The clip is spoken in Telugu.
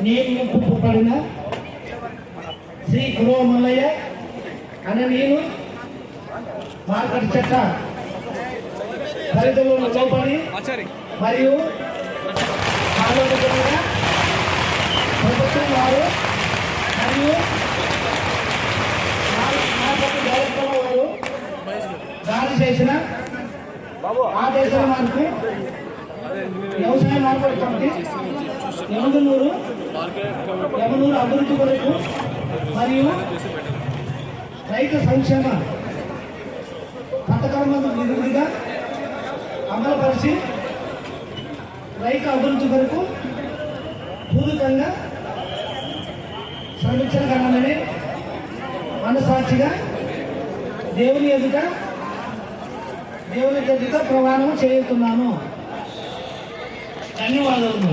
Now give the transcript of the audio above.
నియమింపబడిన శ్రీ గురవ మల్లయ్య అనే నేను మార్కెట్ చట్ట పరిధిలో లోపలి మరియు ఆలోచనగా ప్రభుత్వం వారు మరియు వారు దాడి చేసిన ఆదేశాల మేరకు వ్యవసాయ మార్కెట్ కమిటీ యమనూరు అభివృద్ధి కొరకు మరియు రైతు సంక్షేమ పథకాలను విధిగా అమలుపరిచి రైతు అభివృద్ధి కొరకు పూర్వకంగా శ్రమించగలనని మనసాక్షిగా దేవుని ఎదుట ప్రమాణం చేస్తున్నాను. ధన్యవాదాలు.